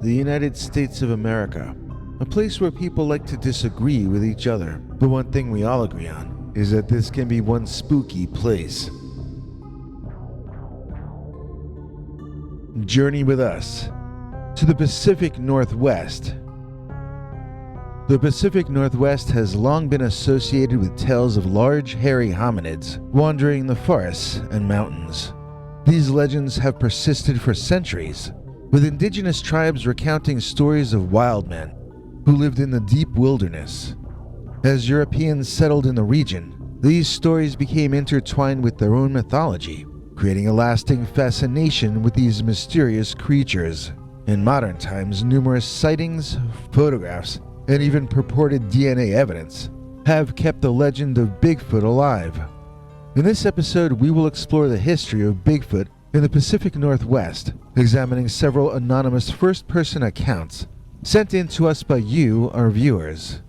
The United States of America, a place where people like to disagree with each other. But one thing we all agree on is that this can be one spooky place. Journey with us to the Pacific Northwest. The Pacific Northwest has long been associated with tales of large, hairy hominids wandering the forests and mountains. These legends have persisted for centuries, with indigenous tribes recounting stories of wild men who lived in the deep wilderness. As Europeans settled in the region, these stories became intertwined with their own mythology, creating a lasting fascination with these mysterious creatures. In modern times, numerous sightings, photographs, and even purported DNA evidence have kept the legend of Bigfoot alive. In this episode, we will explore the history of Bigfoot in the Pacific Northwest, examining several anonymous first-person accounts sent in to us by you, our viewers.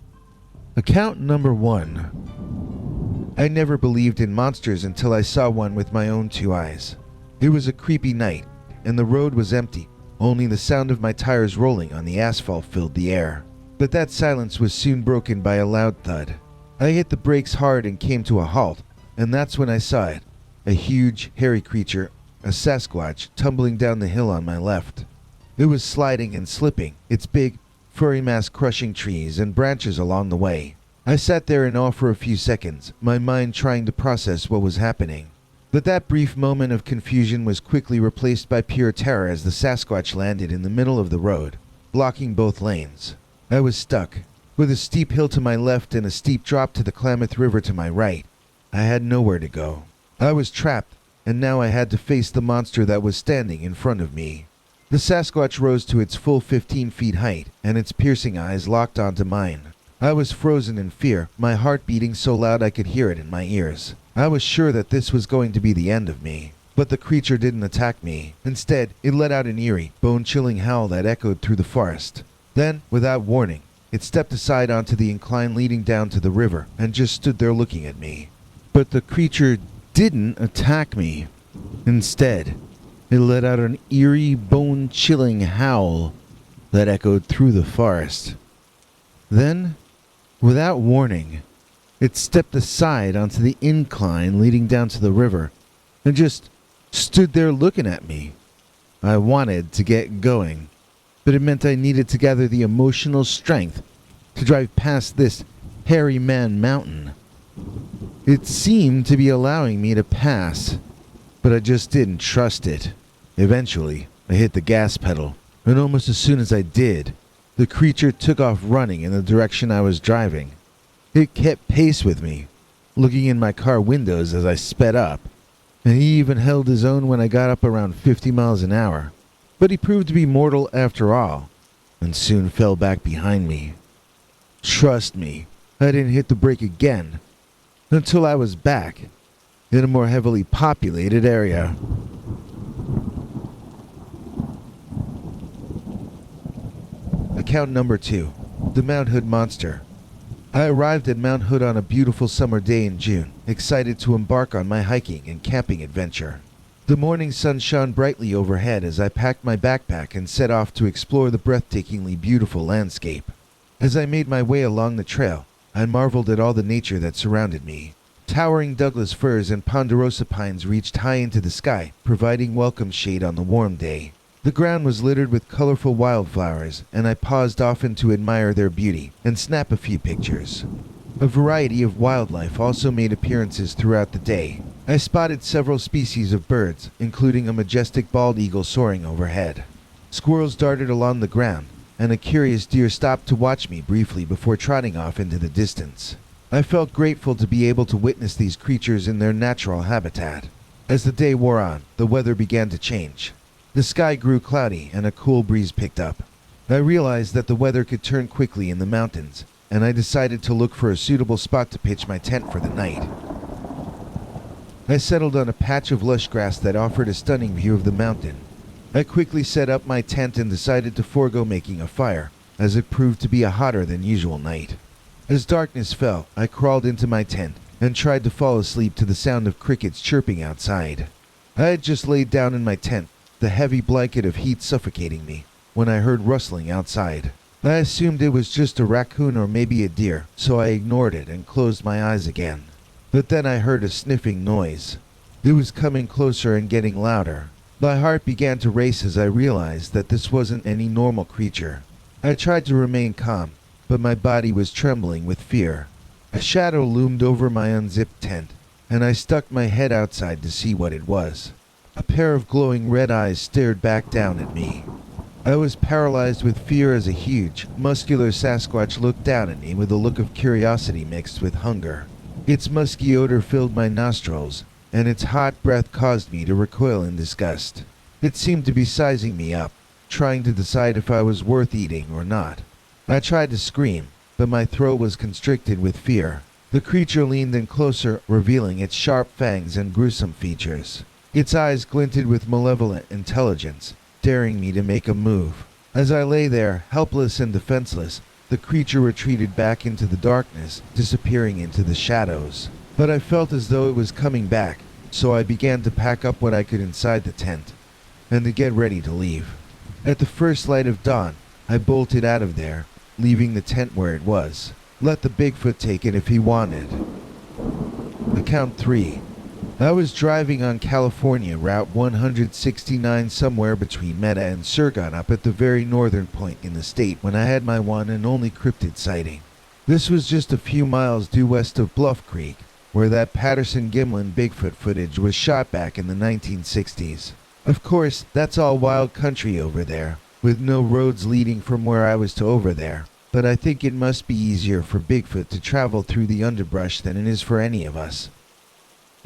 Account number 1. I never believed in monsters until I saw one with my own 2 eyes. It was a creepy night, and the road was empty. Only the sound of my tires rolling on the asphalt filled the air. But that silence was soon broken by a loud thud. I hit the brakes hard and came to a halt, and that's when I saw it. A huge, hairy creature, a Sasquatch, tumbling down the hill on my left. It was sliding and slipping, its big, furry mass crushing trees and branches along the way. I sat there in awe for a few seconds, my mind trying to process what was happening. But that brief moment of confusion was quickly replaced by pure terror as the Sasquatch landed in the middle of the road, blocking both lanes. I was stuck, with a steep hill to my left and a steep drop to the Klamath River to my right. I had nowhere to go. I was trapped, and now I had to face the monster that was standing in front of me. The Sasquatch rose to its full 15 feet height, and its piercing eyes locked onto mine. I was frozen in fear, my heart beating so loud I could hear it in my ears. I was sure that this was going to be the end of me. But the creature didn't attack me. Instead, it let out an eerie, bone-chilling howl that echoed through the forest. Then, without warning, it stepped aside onto the incline leading down to the river and just stood there looking at me. But the creature didn't attack me. Instead, it let out an eerie, bone-chilling howl that echoed through the forest. Then, without warning, it stepped aside onto the incline leading down to the river and just stood there looking at me. I wanted to get going, but it meant I needed to gather the emotional strength to drive past this hairy man mountain. It seemed to be allowing me to pass, but I just didn't trust it. Eventually, I hit the gas pedal, and almost as soon as I did, the creature took off running in the direction I was driving. It kept pace with me, looking in my car windows as I sped up, and he even held his own when I got up around 50 miles an hour. But he proved to be mortal after all, and soon fell back behind me. Trust me, I didn't hit the brake again until I was back in a more heavily populated area. Account number 2. The Mount Hood Monster. I arrived at Mount Hood on a beautiful summer day in June, excited to embark on my hiking and camping adventure. The morning sun shone brightly overhead as I packed my backpack and set off to explore the breathtakingly beautiful landscape. As I made my way along the trail, I marveled at all the nature that surrounded me. Towering Douglas firs and ponderosa pines reached high into the sky, providing welcome shade on the warm day. The ground was littered with colorful wildflowers, and I paused often to admire their beauty and snap a few pictures. A variety of wildlife also made appearances throughout the day. I spotted several species of birds, including a majestic bald eagle soaring overhead. Squirrels darted along the ground, and a curious deer stopped to watch me briefly before trotting off into the distance. I felt grateful to be able to witness these creatures in their natural habitat. As the day wore on, the weather began to change. The sky grew cloudy and a cool breeze picked up. I realized that the weather could turn quickly in the mountains, and I decided to look for a suitable spot to pitch my tent for the night. I settled on a patch of lush grass that offered a stunning view of the mountain. I quickly set up my tent and decided to forego making a fire, as it proved to be a hotter than usual night. As darkness fell, I crawled into my tent and tried to fall asleep to the sound of crickets chirping outside. I had just laid down in my tent, the heavy blanket of heat suffocating me, when I heard rustling outside. I assumed it was just a raccoon or maybe a deer, so I ignored it and closed my eyes again. But then I heard a sniffing noise. It was coming closer and getting louder. My heart began to race as I realized that this wasn't any normal creature. I tried to remain calm, but my body was trembling with fear. A shadow loomed over my unzipped tent, and I stuck my head outside to see what it was. A pair of glowing red eyes stared back down at me. I was paralyzed with fear as a huge, muscular Sasquatch looked down at me with a look of curiosity mixed with hunger. Its musky odor filled my nostrils, and its hot breath caused me to recoil in disgust. It seemed to be sizing me up, trying to decide if I was worth eating or not. I tried to scream, but my throat was constricted with fear. The creature leaned in closer, revealing its sharp fangs and gruesome features. Its eyes glinted with malevolent intelligence, daring me to make a move. As I lay there, helpless and defenseless, the creature retreated back into the darkness, disappearing into the shadows. But I felt as though it was coming back, so I began to pack up what I could inside the tent, and to get ready to leave. At the first light of dawn, I bolted out of there, leaving the tent where it was. Let the Bigfoot take it if he wanted. Account 3. I was driving on California Route 169 somewhere between Meta and Surgon up at the very northern point in the state when I had my one and only cryptid sighting. This was just a few miles due west of Bluff Creek, where that Paterson Gimlin Bigfoot footage was shot back in the 1960s. Of course, that's all wild country over there, with no roads leading from where I was to over there, but I think it must be easier for Bigfoot to travel through the underbrush than it is for any of us.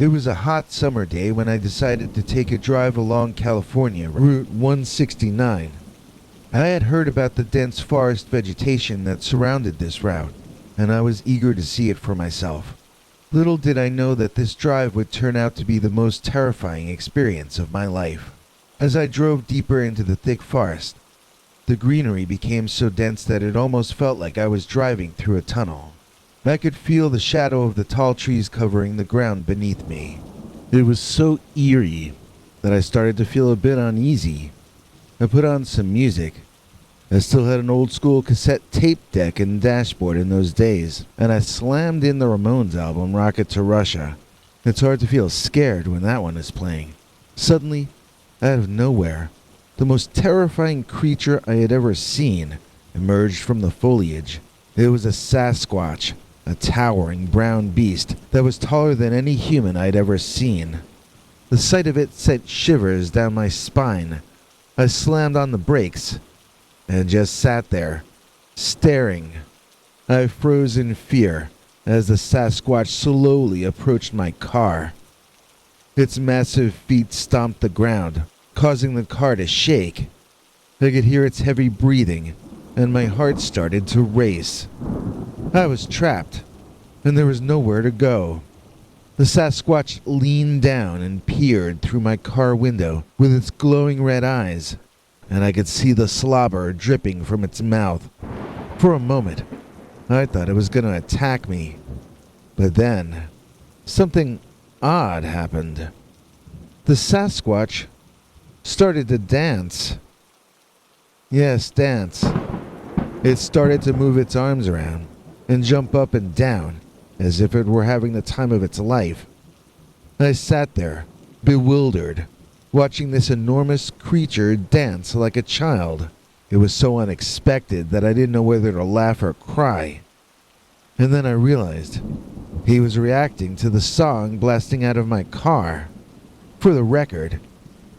It was a hot summer day when I decided to take a drive along California Route 169. I had heard about the dense forest vegetation that surrounded this route, and I was eager to see it for myself. Little did I know that this drive would turn out to be the most terrifying experience of my life. As I drove deeper into the thick forest, the greenery became so dense that it almost felt like I was driving through a tunnel. I could feel the shadow of the tall trees covering the ground beneath me. It was so eerie that I started to feel a bit uneasy. I put on some music. I still had an old school cassette tape deck and dashboard in those days, and I slammed in the Ramones album Rocket to Russia. It's hard to feel scared when that one is playing. Suddenly, out of nowhere, the most terrifying creature I had ever seen emerged from the foliage. It was a Sasquatch, a towering brown beast that was taller than any human I'd ever seen. The sight of it sent shivers down my spine. I slammed on the brakes and just sat there, staring. I froze in fear as the Sasquatch slowly approached my car. Its massive feet stomped the ground, causing the car to shake. I could hear its heavy breathing, and my heart started to race. I was trapped, and there was nowhere to go. The Sasquatch leaned down and peered through my car window with its glowing red eyes, and I could see the slobber dripping from its mouth. For a moment, I thought it was going to attack me. But then, something odd happened. The Sasquatch started to dance. Yes, dance. It started to move its arms around and jump up and down as if it were having the time of its life. I sat there, bewildered, watching this enormous creature dance like a child. It was so unexpected that I didn't know whether to laugh or cry. And then I realized he was reacting to the song blasting out of my car. For the record,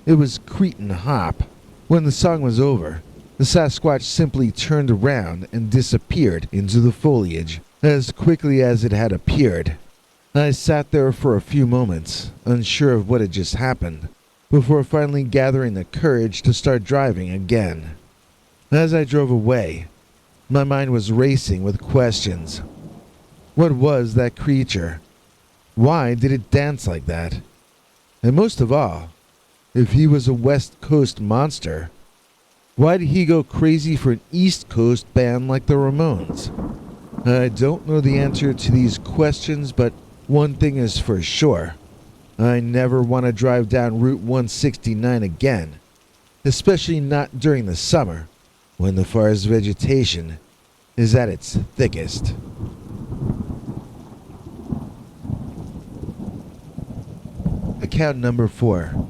it was Cretin Hop. When the song was over, the Sasquatch simply turned around and disappeared into the foliage as quickly as it had appeared. I sat there for a few moments, unsure of what had just happened, before finally gathering the courage to start driving again. As I drove away, my mind was racing with questions. What was that creature? Why did it dance like that? And most of all, if he was a West Coast monster, why did he go crazy for an East Coast band like the Ramones? I don't know the answer to these questions, but one thing is for sure. I never want to drive down Route 169 again, especially not during the summer, when the forest vegetation is at its thickest. Account number 4.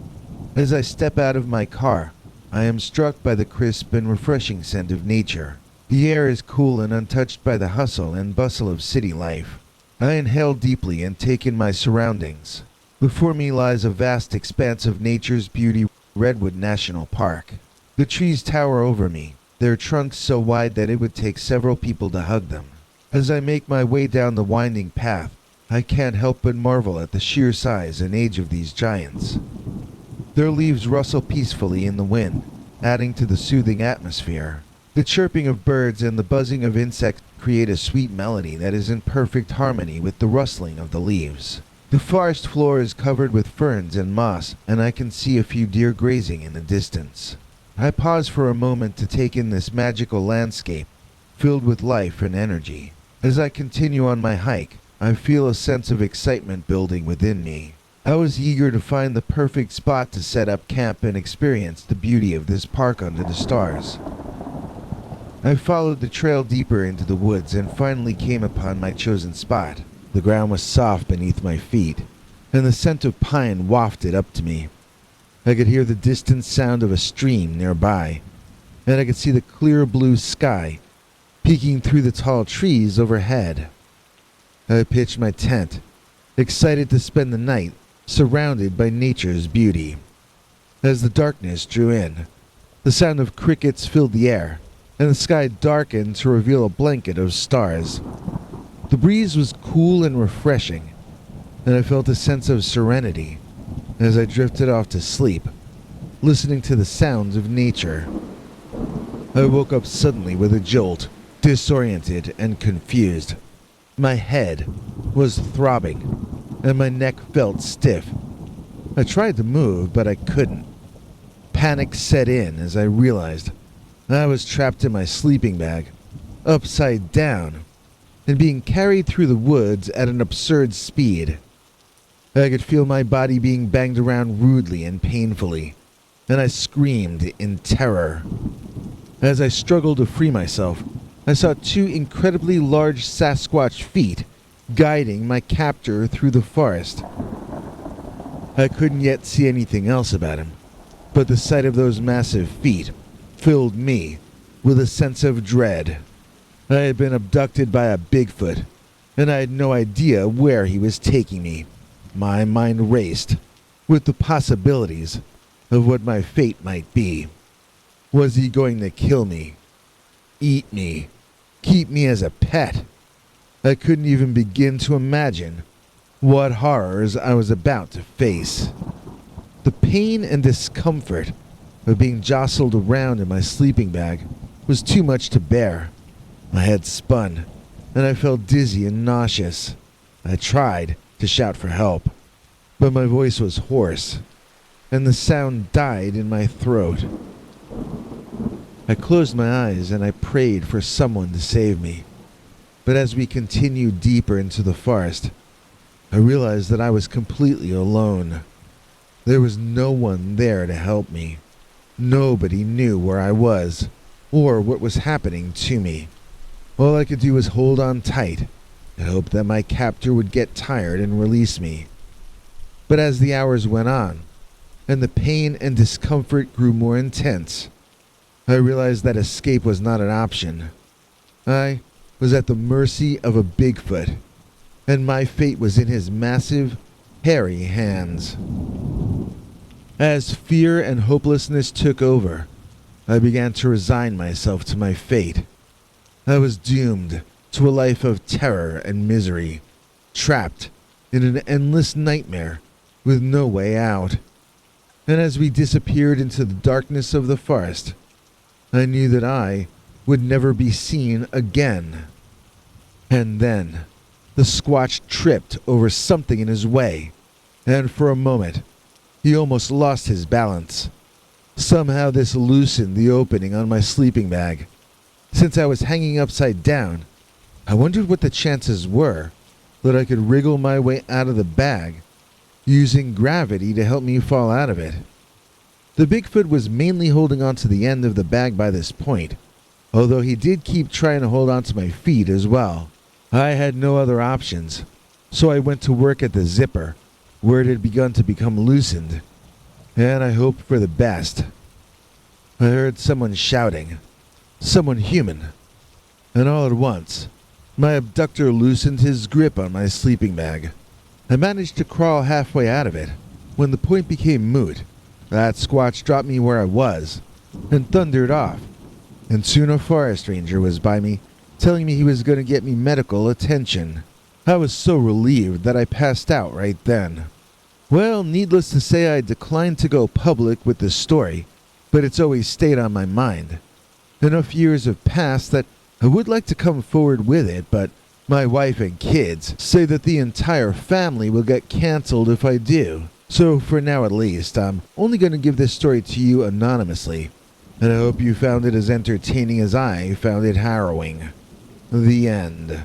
As I step out of my car, I am struck by the crisp and refreshing scent of nature. The air is cool and untouched by the hustle and bustle of city life. I inhale deeply and take in my surroundings. Before me lies a vast expanse of nature's beauty, Redwood National Park. The trees tower over me, their trunks so wide that it would take several people to hug them. As I make my way down the winding path, I can't help but marvel at the sheer size and age of these giants. Their leaves rustle peacefully in the wind, adding to the soothing atmosphere. The chirping of birds and the buzzing of insects create a sweet melody that is in perfect harmony with the rustling of the leaves. The forest floor is covered with ferns and moss, and I can see a few deer grazing in the distance. I pause for a moment to take in this magical landscape, filled with life and energy. As I continue on my hike, I feel a sense of excitement building within me. I was eager to find the perfect spot to set up camp and experience the beauty of this park under the stars. I followed the trail deeper into the woods and finally came upon my chosen spot. The ground was soft beneath my feet, and the scent of pine wafted up to me. I could hear the distant sound of a stream nearby, and I could see the clear blue sky peeking through the tall trees overhead. I pitched my tent, excited to spend the night surrounded by nature's beauty. As the darkness drew in, the sound of crickets filled the air, and the sky darkened to reveal a blanket of stars. The breeze was cool and refreshing, and I felt a sense of serenity as I drifted off to sleep, listening to the sounds of nature. I woke up suddenly with a jolt, disoriented and confused. My head was throbbing, and my neck felt stiff. I tried to move, but I couldn't. Panic set in as I realized I was trapped in my sleeping bag, upside down, and being carried through the woods at an absurd speed. I could feel my body being banged around rudely and painfully, and I screamed in terror. As I struggled to free myself, I saw 2 incredibly large Sasquatch feet guiding my captor through the forest. I couldn't yet see anything else about him, but the sight of those massive feet filled me with a sense of dread. I had been abducted by a Bigfoot, and I had no idea where he was taking me. My mind raced with the possibilities of what my fate might be. Was he going to kill me, eat me, keep me as a pet? I couldn't even begin to imagine what horrors I was about to face. The pain and discomfort of being jostled around in my sleeping bag was too much to bear. My head spun, and I felt dizzy and nauseous. I tried to shout for help, but my voice was hoarse, and the sound died in my throat. I closed my eyes and I prayed for someone to save me. But as we continued deeper into the forest, I realized that I was completely alone. There was no one there to help me. Nobody knew where I was, or what was happening to me. All I could do was hold on tight and hope that my captor would get tired and release me. But as the hours went on, and the pain and discomfort grew more intense, I realized that escape was not an option. I was at the mercy of a Bigfoot, and my fate was in his massive, hairy hands. As fear and hopelessness took over, I began to resign myself to my fate. I was doomed to a life of terror and misery, trapped in an endless nightmare with no way out. And as we disappeared into the darkness of the forest, I knew that I would never be seen again. And then, the Squatch tripped over something in his way, and for a moment, he almost lost his balance. Somehow this loosened the opening on my sleeping bag. Since I was hanging upside down, I wondered what the chances were that I could wriggle my way out of the bag, using gravity to help me fall out of it. The Bigfoot was mainly holding onto the end of the bag by this point, although he did keep trying to hold on to my feet as well. I had no other options, so I went to work at the zipper, where it had begun to become loosened, and I hoped for the best. I heard someone shouting, someone human, and all at once, my abductor loosened his grip on my sleeping bag. I managed to crawl halfway out of it. When the point became moot, that squatch dropped me where I was and thundered off, and soon a forest ranger was by me, telling me he was going to get me medical attention. I was so relieved that I passed out right then. Well, needless to say, I declined to go public with this story, but it's always stayed on my mind. Enough years have passed that I would like to come forward with it, but my wife and kids say that the entire family will get cancelled if I do. So for now at least, I'm only going to give this story to you anonymously, and I hope you found it as entertaining as I found it harrowing. The end.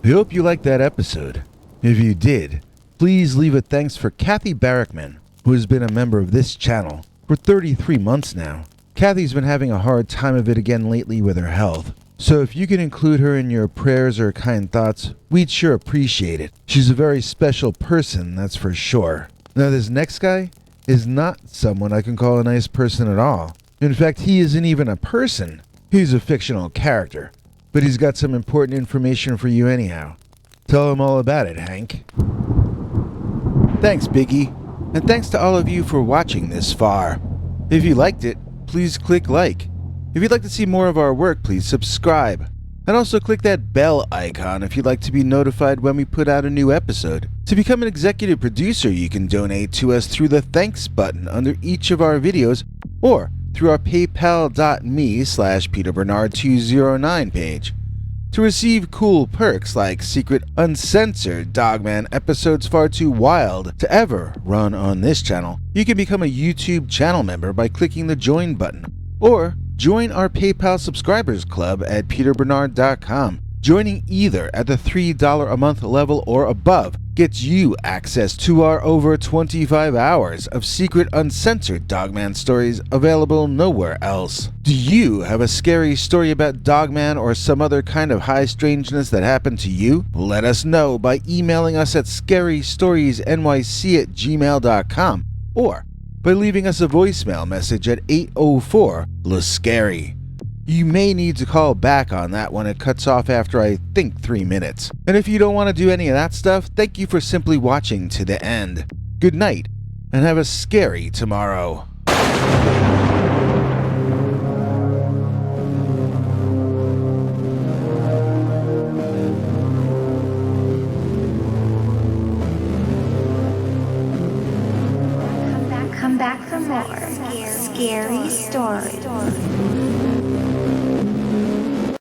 I hope you liked that episode. If you did, please leave a thanks for Kathy Barrickman, who has been a member of this channel for 33 months now. Kathy's been having a hard time of it again lately with her health, so if you could include her in your prayers or kind thoughts, we'd sure appreciate it. She's a very special person, that's for sure. Now this next guy is not someone I can call a nice person at all. In fact, he isn't even a person. He's a fictional character, but he's got some important information for you anyhow. Tell him all about it, Hank. Thanks, Biggie. And thanks to all of you for watching this far. If you liked it, please click like. If you'd like to see more of our work, please subscribe. And also click that bell icon if you'd like to be notified when we put out a new episode. To become an executive producer, you can donate to us through the thanks button under each of our videos or through our paypal.me/PeterBernard209 page. To receive cool perks like secret uncensored Dogman episodes far too wild to ever run on this channel, you can become a YouTube channel member by clicking the join button, or join our PayPal subscribers club at peterbernard.com. Joining either at the $3 a month level or above gets you access to our over 25 hours of secret uncensored Dogman stories available nowhere else. Do you have a scary story about Dogman or some other kind of high strangeness that happened to you? Let us know by emailing us at scarystoriesnyc@gmail.com or by leaving us a voicemail message at 804-LA-SCARY. You may need to call back on that one. It cuts off after I think 3 minutes. And if you don't want to do any of that stuff, thank you for simply watching to the end. Good night, and have a scary tomorrow. Come back for more scary stories.